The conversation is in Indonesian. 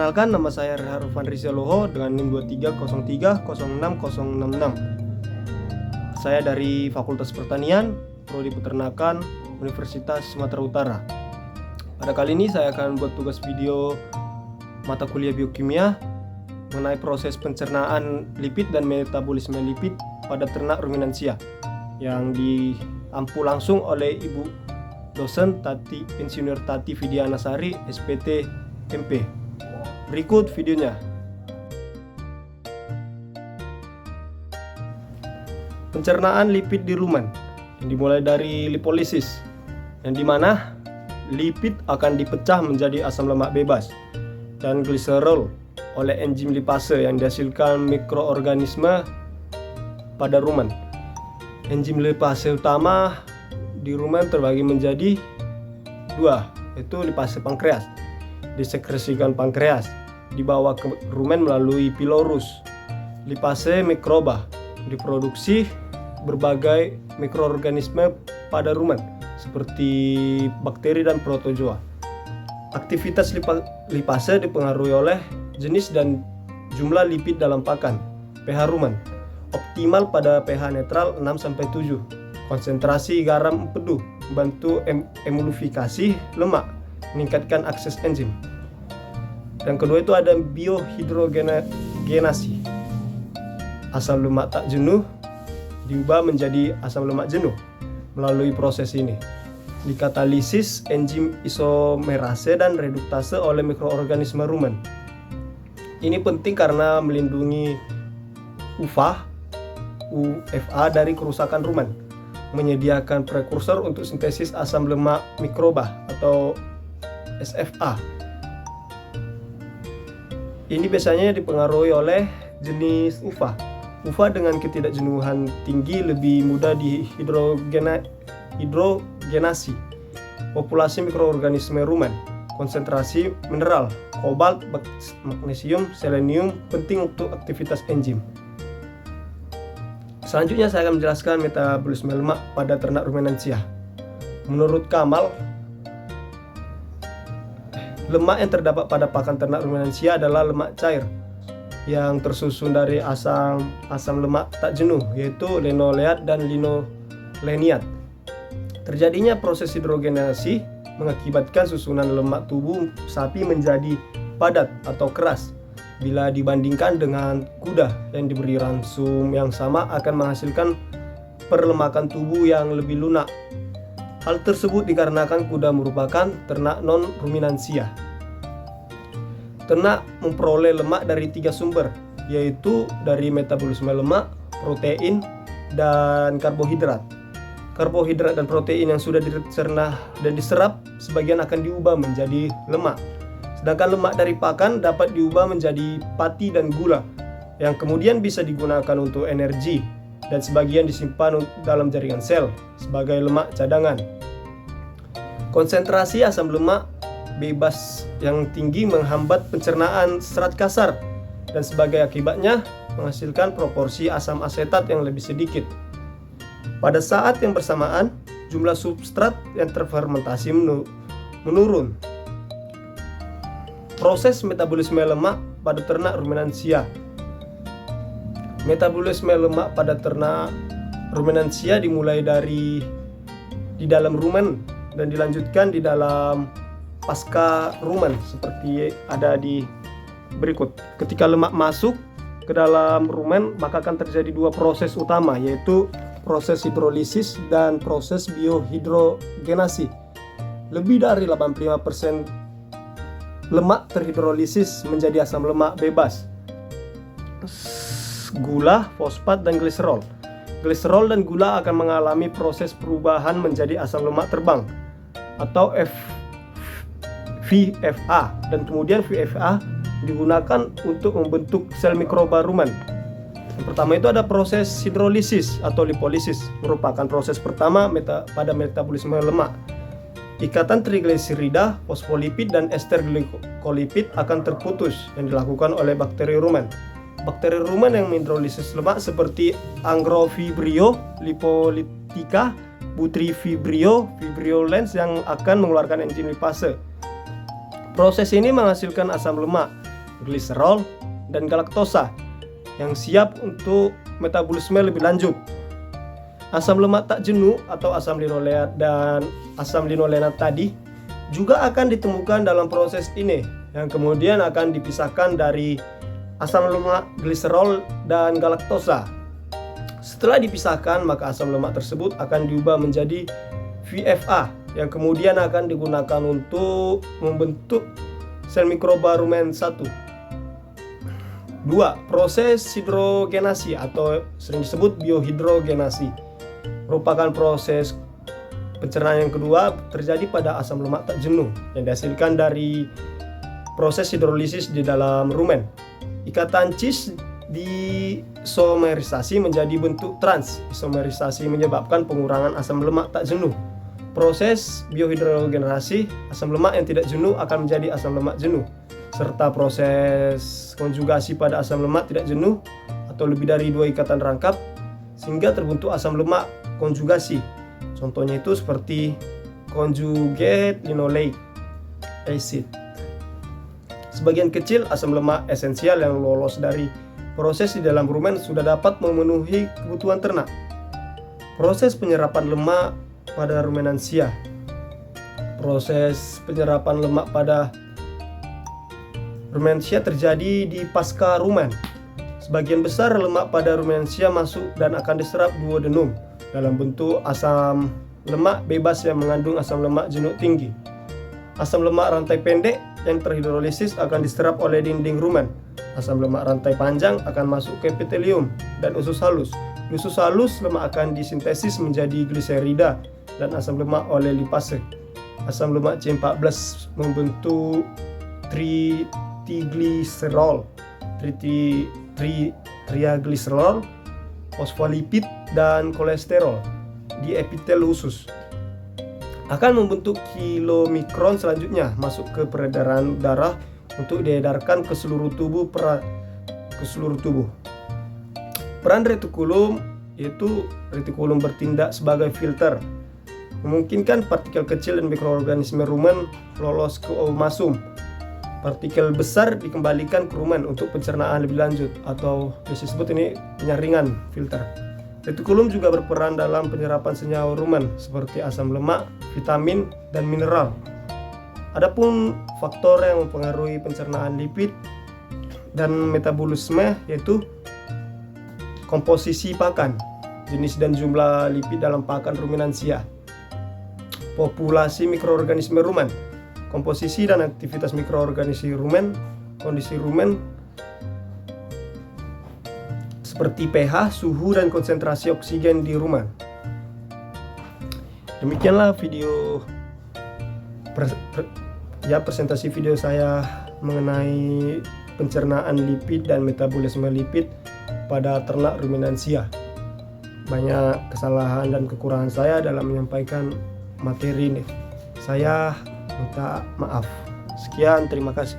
Perkenalkan, nama saya Harfan Rizaloho dengan NIM 2303060066. Saya dari Fakultas Pertanian, Prodi Peternakan, Universitas Sumatera Utara. Pada kali ini saya akan buat tugas video mata kuliah biokimia mengenai proses pencernaan lipid dan metabolisme lipid pada ternak ruminansia yang diampu langsung oleh Ibu dosen Insinyur Tati Vidianasari, SPT MP. Berikut videonya. Pencernaan lipid di rumen yang dimulai dari lipolisis, yang dimana lipid akan dipecah menjadi asam lemak bebas dan gliserol oleh enzim lipase yang dihasilkan mikroorganisme pada rumen. Enzim lipase utama di rumen terbagi menjadi dua, yaitu lipase pankreas, disekresikan pankreas, dibawa ke rumen melalui pilorus. Lipase mikroba, diproduksi berbagai mikroorganisme pada rumen seperti bakteri dan protozoa. Aktivitas lipase dipengaruhi oleh jenis dan jumlah lipid dalam pakan, pH rumen optimal pada pH netral 6-7, konsentrasi garam empedu, membantu emulsifikasi lemak, meningkatkan akses enzim. Dan kedua itu ada biohidrogenasi. Asam lemak tak jenuh diubah menjadi asam lemak jenuh melalui proses ini. Dikatalisis enzim isomerase dan reduktase oleh mikroorganisme rumen. Ini penting karena melindungi UFA dari kerusakan rumen, menyediakan prekursor untuk sintesis asam lemak mikroba atau SFA. Ini biasanya dipengaruhi oleh jenis UFA. UFA dengan ketidakjenuhan tinggi lebih mudah dihidrogenasi. Populasi mikroorganisme rumen, konsentrasi mineral, kobalt, magnesium, selenium penting untuk aktivitas enzim. Selanjutnya saya akan menjelaskan metabolisme lemak pada ternak ruminansia. Menurut Kamal, lemak yang terdapat pada pakan ternak ruminansia adalah lemak cair yang tersusun dari asam lemak tak jenuh, yaitu linoleat dan linoleniat. Terjadinya proses hidrogenasi mengakibatkan susunan lemak tubuh sapi menjadi padat atau keras. Bila dibandingkan dengan kuda yang diberi ransum yang sama akan menghasilkan perlemakan tubuh yang lebih lunak. Hal tersebut dikarenakan kuda merupakan ternak non-ruminansia. Ternak memperoleh lemak dari 3 sumber, yaitu dari metabolisme lemak, protein, dan karbohidrat. Karbohidrat dan protein yang sudah dicerna dan diserap sebagian akan diubah menjadi lemak. Sedangkan lemak dari pakan dapat diubah menjadi pati dan gula yang kemudian bisa digunakan untuk energi dan sebagian disimpan dalam jaringan sel sebagai lemak cadangan. Konsentrasi asam lemak bebas yang tinggi menghambat pencernaan serat kasar dan sebagai akibatnya menghasilkan proporsi asam asetat yang lebih sedikit. Pada saat yang bersamaan, jumlah substrat yang terfermentasi menurun. Proses metabolisme lemak pada ternak ruminansia. Metabolisme lemak pada ternak ruminansia dimulai di dalam rumen dan dilanjutkan di dalam pasca rumen seperti ada di berikut. Ketika lemak masuk ke dalam rumen, maka akan terjadi dua proses utama, yaitu proses hidrolisis dan proses biohidrogenasi. Lebih dari 85% lemak terhidrolisis menjadi asam lemak bebas, gula, fosfat, dan gliserol. Gliserol dan gula akan mengalami proses perubahan menjadi asam lemak terbang atau VFA, dan kemudian VFA digunakan untuk membentuk sel mikroba rumen. Yang pertama itu ada proses hidrolisis atau lipolisis, merupakan proses pertama pada metabolisme lemak. Ikatan trigliserida, fosfolipid, dan ester glikolipid akan terputus yang dilakukan oleh bakteri rumen. Bakteri rumen yang menghidrolisis lemak seperti Angrovibrio lipolytica, Butyvibrio vibriolens yang akan mengeluarkan enzim lipase. Proses ini menghasilkan asam lemak gliserol, dan galaktosa yang siap untuk metabolisme lebih lanjut. Asam lemak tak jenuh atau asam linoleat dan asam linolenat tadi juga akan ditemukan dalam proses ini, yang kemudian akan dipisahkan dari asam lemak gliserol dan galaktosa. Setelah dipisahkan, maka asam lemak tersebut akan diubah menjadi VFA yang kemudian akan digunakan untuk membentuk sel mikroba rumen 1. 2. Proses hidrogenasi atau sering disebut biohidrogenasi merupakan proses pencernaan yang kedua terjadi pada asam lemak tak jenuh yang dihasilkan dari proses hidrolisis di dalam rumen. Ikatan cis diisomerisasi menjadi bentuk trans. Isomerisasi menyebabkan pengurangan asam lemak tak jenuh. Proses biohidrogenasi, asam lemak yang tidak jenuh akan menjadi asam lemak jenuh, serta proses konjugasi pada asam lemak tidak jenuh atau lebih dari 2 ikatan rangkap sehingga terbentuk asam lemak konjugasi. Contohnya itu seperti conjugate linoleic acid. Sebagian kecil asam lemak esensial yang lolos dari proses di dalam rumen sudah dapat memenuhi kebutuhan ternak. Proses penyerapan lemak pada rumenansia. Proses penyerapan lemak pada rumenansia terjadi di pasca rumen. Sebagian besar lemak pada rumenansia masuk dan akan diserap duodenum dalam bentuk asam lemak bebas yang mengandung asam lemak jenuh tinggi. Asam lemak rantai pendek yang terhidrolisis akan diserap oleh dinding rumen. Asam lemak rantai panjang akan masuk ke epitelium dan usus halus. Di usus halus, lemak akan disintesis menjadi gliserida dan asam lemak oleh lipase. Asam lemak C14 membentuk trigliserol, triagliserol, fosfolipid, dan kolesterol di epitel usus. Akan membentuk kilomikron selanjutnya masuk ke peredaran darah untuk diedarkan ke seluruh tubuh. Peran retikulum yaitu retikulum bertindak sebagai filter, memungkinkan partikel kecil dan mikroorganisme rumen lolos ke omasum. Partikel besar dikembalikan ke rumen untuk pencernaan lebih lanjut atau disebut ini penyaringan filter. Retikulum juga berperan dalam penyerapan senyawa rumen seperti asam lemak, vitamin, dan mineral. Adapun faktor yang mempengaruhi pencernaan lipid dan metabolisme yaitu komposisi pakan, jenis dan jumlah lipid dalam pakan ruminansia, populasi mikroorganisme rumen, komposisi dan aktivitas mikroorganisme rumen, kondisi rumen seperti pH, suhu, dan konsentrasi oksigen di rumen. Demikianlah video presentasi video saya mengenai pencernaan lipid dan metabolisme lipid pada ternak ruminansia. Banyak kesalahan dan kekurangan saya dalam menyampaikan materi ini. Saya minta maaf. Sekian, terima kasih.